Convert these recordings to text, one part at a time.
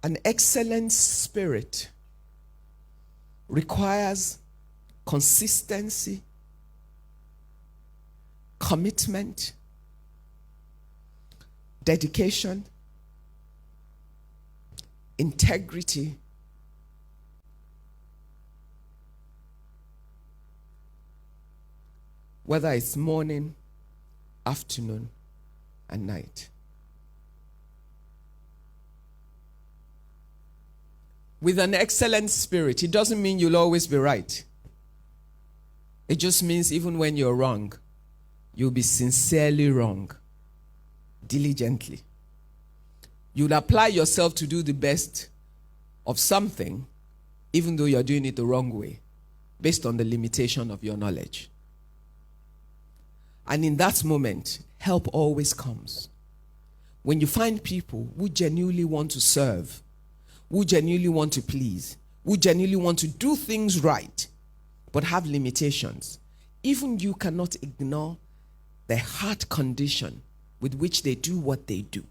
An excellent spirit requires consistency, commitment, dedication, integrity, whether it's morning, afternoon, and night. With an excellent spirit, it doesn't mean you'll always be right. It just means even when you're wrong, you'll be sincerely wrong, diligently. You'll apply yourself to do the best of something, even though you're doing it the wrong way, based on the limitation of your knowledge. And in that moment, help always comes. When you find people who genuinely want to serve, who genuinely want to please, who genuinely want to do things right, but have limitations, even you cannot ignore the heart condition with which they do what they do.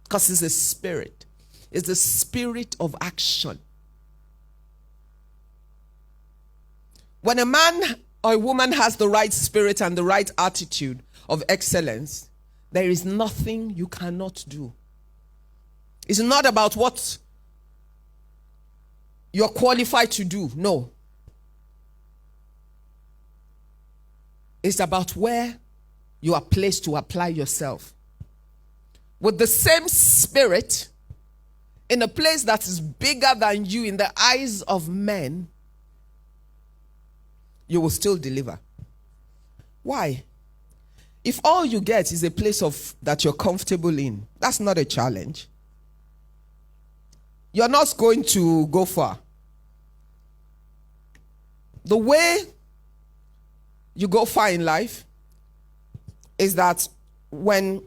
Because it's a spirit. It's the spirit of action. When a man or a woman has the right spirit and the right attitude of excellence, there is nothing you cannot do. It's not about what you're qualified to do. No. It's about where you are placed to apply yourself. With the same spirit, in a place that is bigger than you in the eyes of men, you will still deliver. Why? If all you get is a place that you're comfortable in, that's not a challenge. You're not going to go far. The way you go far in life is that when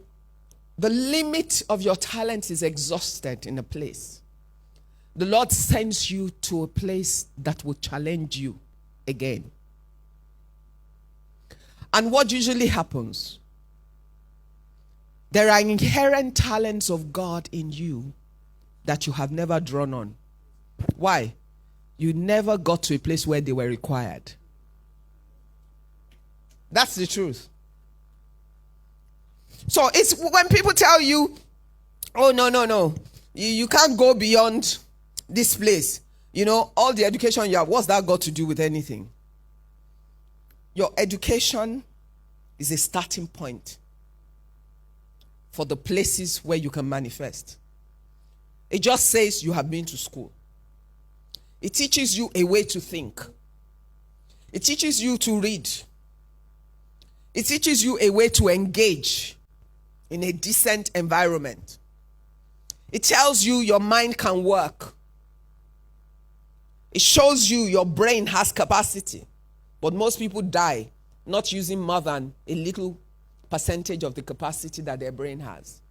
the limit of your talent is exhausted in a place, the Lord sends you to a place that will challenge you again. And what usually happens? There are inherent talents of God in you that you have never drawn on. Why? You never got to a place where they were required. That's the truth. So it's when people tell you, oh, no, you can't go beyond this place. You know, all the education you have, what's that got to do with anything? Your education is a starting point for the places where you can manifest. It just says you have been to school. It teaches you a way to think. It teaches you to read. It teaches you a way to engage in a decent environment. It tells you your mind can work. It shows you your brain has capacity. But most people die not using more than a little percentage of the capacity that their brain has.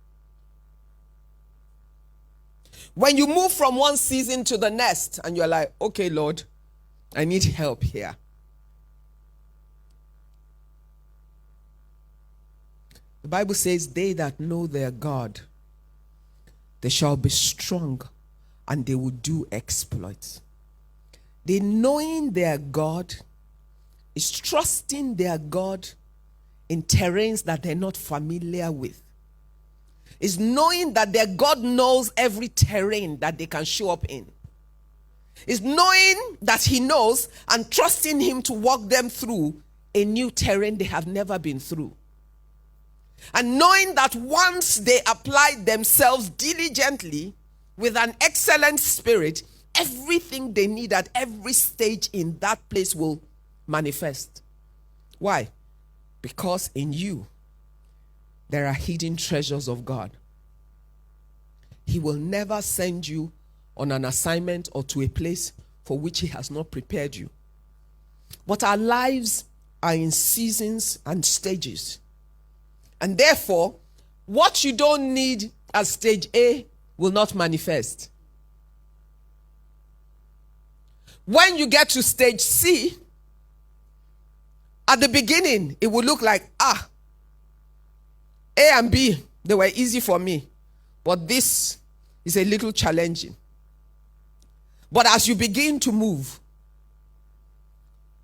When you move from one season to the next and you're like, okay, Lord, I need help here. The Bible says, they that know their God, they shall be strong and they will do exploits. They knowing their God is trusting their God in terrains that they're not familiar with. Is knowing that their God knows every terrain that they can show up in. Is knowing that he knows and trusting him to walk them through a new terrain they have never been through. And knowing that once they apply themselves diligently with an excellent spirit, everything they need at every stage in that place will manifest. Why? Because in you, there are hidden treasures of God. He will never send you on an assignment or to a place for which he has not prepared you. But our lives are in seasons and stages. And therefore, what you don't need at stage A will not manifest. When you get to stage C, at the beginning, it will look like, A and B, they were easy for me. But this It's a little challenging. But as you begin to move,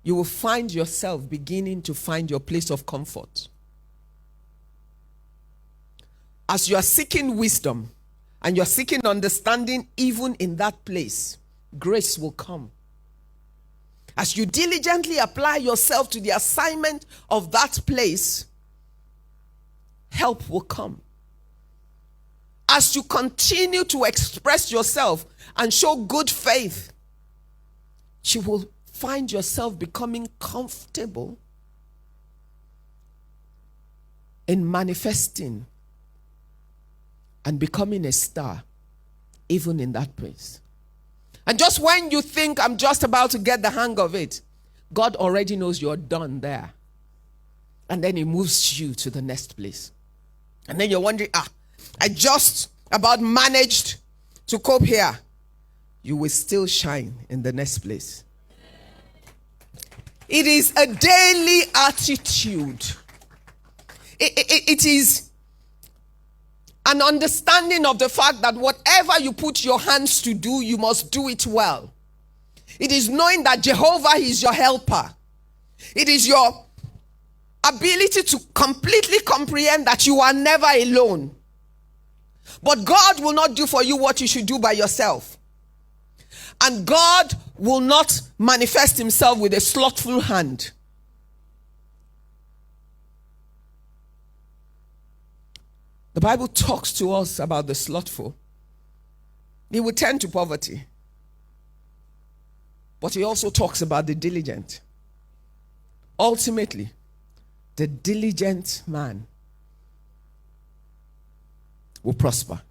you will find yourself beginning to find your place of comfort. As you are seeking wisdom and you're seeking understanding, even in that place, grace will come. As you diligently apply yourself to the assignment of that place, help will come. As you continue to express yourself and show good faith, you will find yourself becoming comfortable in manifesting and becoming a star, even in that place. And just when you think, I'm just about to get the hang of it, God already knows you're done there. And then he moves you to the next place. And then you're wondering, I just about managed to cope here. You will still shine in the next place. It is a daily attitude. It is an understanding of the fact that whatever you put your hands to do, you must do it well. It is knowing that Jehovah is your helper. It is your ability to completely comprehend that you are never alone. But God will not do for you what you should do by yourself. And God will not manifest himself with a slothful hand. The Bible talks to us about the slothful. He will tend to poverty. But he also talks about the diligent. Ultimately, the diligent man will prosper.